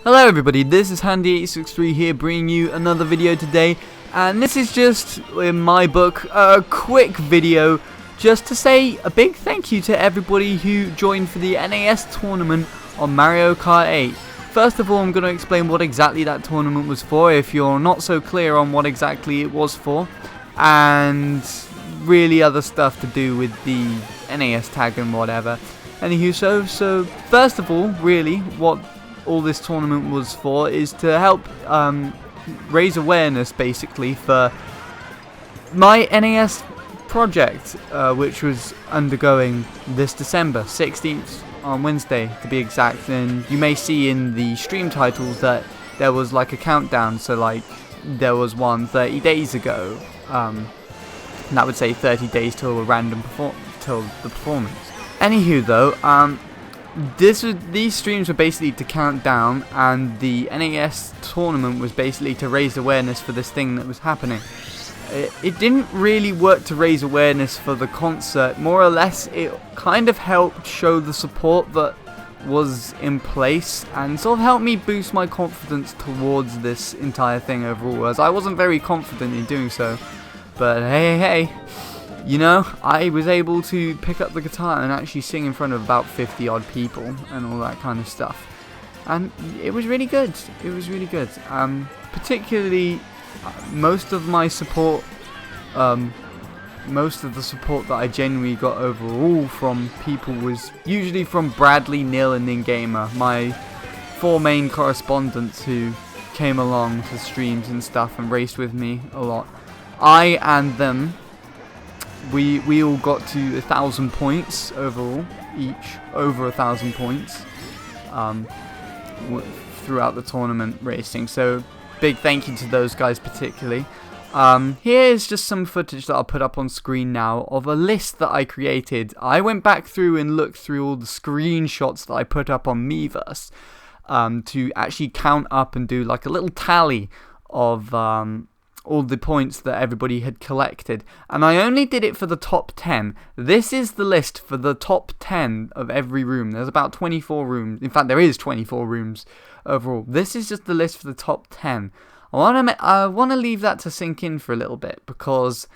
Hello everybody, this is Handy863 here bringing you another video today, and this is just, in my book, a quick video just to say a big thank you to everybody who joined for the NAS tournament on Mario Kart 8. First of all, I'm going to explain what exactly that tournament was for if you're not so clear on what exactly it was for, and really other stuff to do with the NAS tag and whatever. Anywho, so first of all, really, what all this tournament was for is to help raise awareness basically for my NAS project, which was undergoing this December 16th on Wednesday to be exact. And you may see in the stream titles that there was like a countdown, so like there was one 30 days ago, and that would say 30 days till a random till the performance. Anywho though, these streams were basically to count down, and the NAS tournament was basically to raise awareness for this thing that was happening. It didn't really work to raise awareness for the concert. More or less, it kind of helped show the support that was in place and sort of helped me boost my confidence towards this entire thing overall, as I wasn't very confident in doing so. But hey, you know, I was able to pick up the guitar and actually sing in front of about 50 odd people and all that kind of stuff, and it was really good. It was really good. Particularly, most of my support, most of the support that I genuinely got overall from people was usually from Bradley, Neil, and Ningamer, my four main correspondents who came along to streams and stuff and raced with me a lot. I and them, we all got to 1,000 points overall, each over 1,000 points throughout the tournament racing. So big thank you to those guys particularly. Here's just some footage that I'll put up on screen now of a list that I created. I went back through and looked through all the screenshots that I put up on Miiverse to actually count up and do like a little tally of all the points that everybody had collected, and I only did it for the top 10. This is the list for the top 10 of every room. There's about 24 rooms. In fact, there is 24 rooms overall. This is just the list for the top 10. I want to leave that to sink in for a little bit, because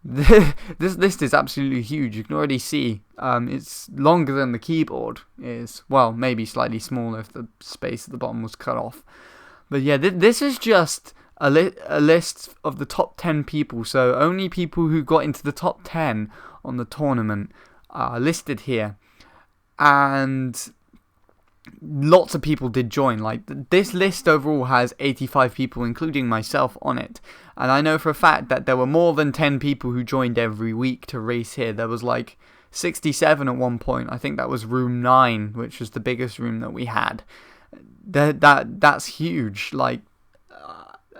this list is absolutely huge. You can already see it's longer than the keyboard is. Well, maybe slightly smaller if the space at the bottom was cut off. But yeah, this is just a list of the top 10 people, so only people who got into the top 10 on the tournament are listed here, and lots of people did join. Like, this list overall has 85 people, including myself, on it, and I know for a fact that there were more than 10 people who joined every week to race here. There was like 67 at one point. I think that was room 9, which was the biggest room that we had. That's huge. Like,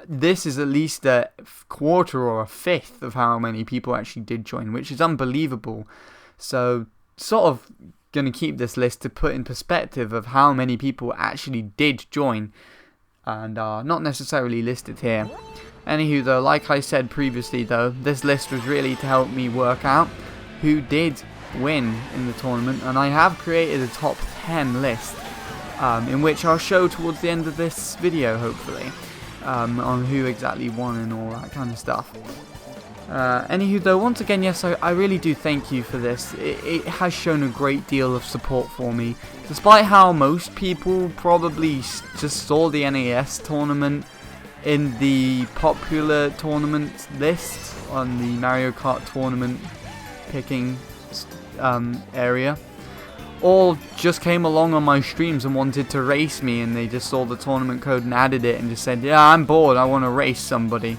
this is at least a quarter or a fifth of how many people actually did join, which is unbelievable. So, sort of going to keep this list to put in perspective of how many people actually did join and are not necessarily listed here. Anywho though, like I said previously though, this list was really to help me work out who did win in the tournament, and I have created a top 10 list in which I'll show towards the end of this video, hopefully. On who exactly won and all that kind of stuff. Anywho though, once again, yes, I really do thank you for this. It has shown a great deal of support for me, despite how most people probably just saw the NAS tournament in the popular tournament list on the Mario Kart tournament picking area, or just came along on my streams and wanted to race me, and they just saw the tournament code and added it and just said, yeah, I'm bored, I want to race somebody.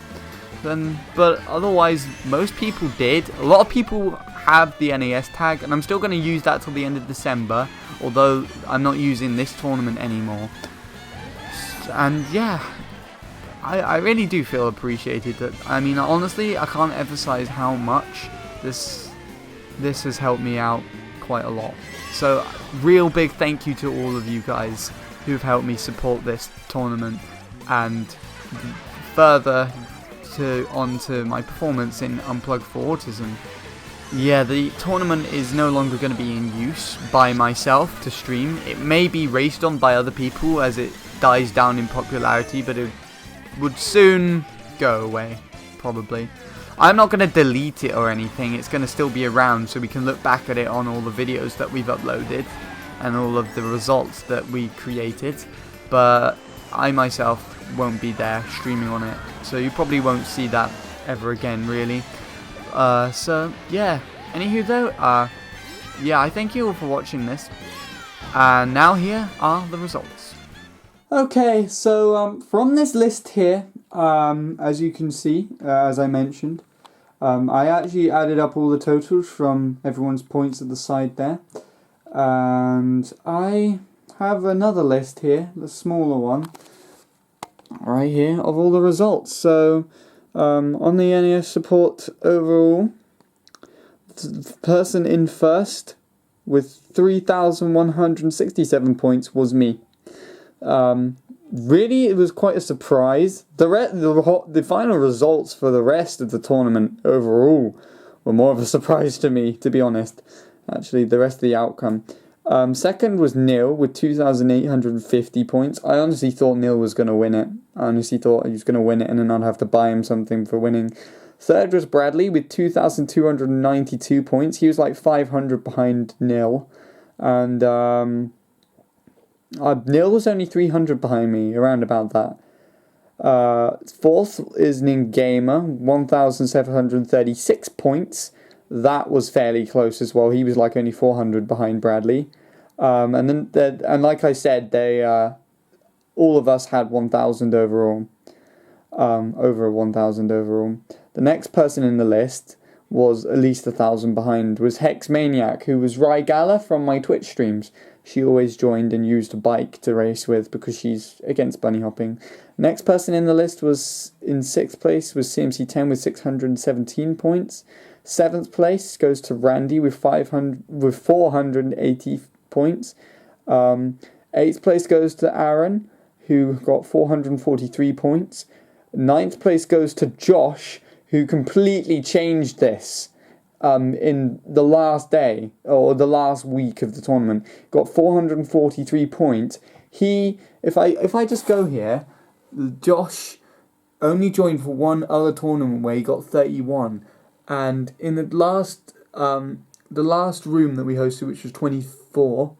But otherwise, most people did. A lot of people have the NAS tag, and I'm still going to use that till the end of December, although I'm not using this tournament anymore. And yeah, I really do feel appreciated. I mean, honestly, I can't emphasize how much this has helped me out quite a lot. So, real big thank you to all of you guys who've helped me support this tournament, and further onto my performance in Unplugged for Autism. Yeah, the tournament is no longer going to be in use by myself to stream. It may be raced on by other people, as it dies down in popularity, but it would soon go away, probably. I'm not going to delete it or anything, it's going to still be around so we can look back at it on all the videos that we've uploaded and all of the results that we created, but I myself won't be there streaming on it, so you probably won't see that ever again, really. So yeah, anywho though, yeah, I thank you all for watching this, and now here are the results. Okay, so from this list here, as you can see, as I mentioned, I actually added up all the totals from everyone's points at the side there, and I have another list here, the smaller one, right here, of all the results. So on the NAS support overall, the person in first with 3,167 points was me. Really, it was quite a surprise. The final results for the rest of the tournament overall were more of a surprise to me, to be honest. Actually, the rest of the outcome. Second was Neil with 2,850 points. I honestly thought Neil was going to win it. I honestly thought he was going to win it and then I'd have to buy him something for winning. Third was Bradley with 2,292 points. He was like 500 behind Neil. And Neil was only 300 behind me, around about that. Fourth is Ningamer, 1,736 points. That was fairly close as well. He was like only 400 behind Bradley. And like I said, they all of us had 1,000 overall. Over 1,000 overall. The next person in the list was at least 1,000 behind, was Hex Maniac, who was Rygala from my Twitch streams. She always joined and used a bike to race with because she's against bunny hopping. Next person in the list was in 6th place was CMC10 with 617 points. 7th place goes to Randy with 480 points. 8th place goes to Aaron, who got 443 points. 9th place goes to Josh, who completely changed this in the last day, or the last week of the tournament. Got 443 points. If I just go here, Josh only joined for one other tournament where he got 31. And in the last room that we hosted, which was 24,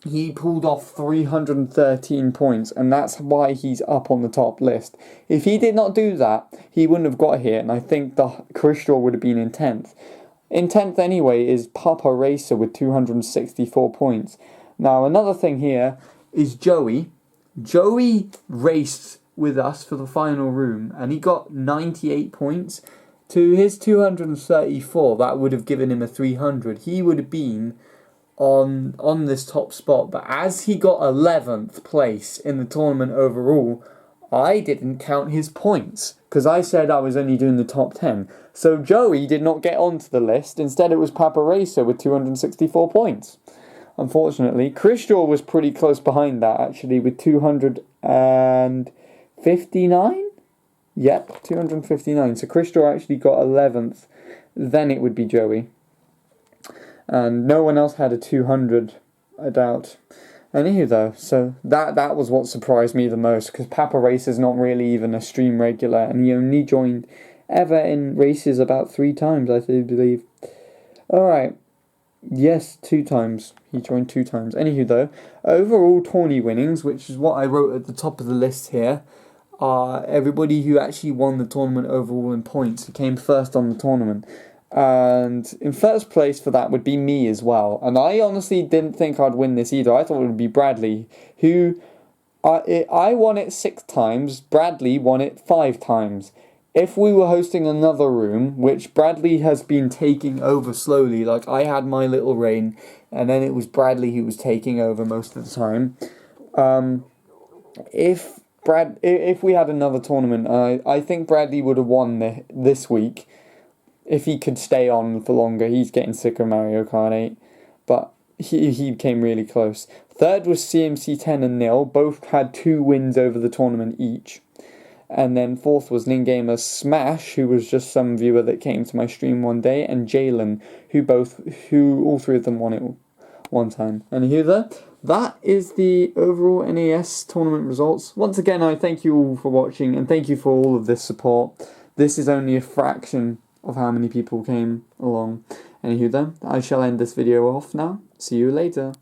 he pulled off 313 points, and that's why he's up on the top list. If he did not do that, he wouldn't have got here, and I think the Crystal would have been in 10th. In 10th anyway is Papa Racer with 264 points. Now another thing here is Joey. Joey raced with us for the final room, and he got 98 points. To his 234, that would have given him a 300. He would have been on this top spot, but as he got 11th place in the tournament overall, I didn't count his points because I said I was only doing the top 10. So Joey did not get onto the list. Instead, it was Papa Racer with 264 points. Unfortunately, Crystal was pretty close behind that actually with 259. Yep, 259. So Crystal actually got 11th. Then it would be Joey. And no one else had a 200, I doubt. Anywho though, so that was what surprised me the most, because Papa Racer's not really even a stream regular, and he only joined ever in races about 3 times, I believe. Alright, yes, 2 times. He joined 2 times. Anywho though, overall tourney winnings, which is what I wrote at the top of the list here, are everybody who actually won the tournament overall in points, who came first on the tournament. And in first place for that would be me as well. And I honestly didn't think I'd win this either. I thought it would be Bradley, who I won it 6 times. Bradley won it 5 times. If we were hosting another room, which Bradley has been taking over slowly, like I had my little reign, and then it was Bradley who was taking over most of the time. If we had another tournament, I think Bradley would have won this week. If he could stay on for longer. He's getting sick of Mario Kart 8. But he came really close. Third was CMC10 and Nil. Both had 2 wins over the tournament each. And then fourth was Ningamer Smash, who was just some viewer that came to my stream one day. And Jalen, who all 3 of them won it one time. And here that is the overall NAS tournament results. Once again, I thank you all for watching, and thank you for all of this support. This is only a fraction of how many people came along. Anywho then, I shall end this video off now. See you later.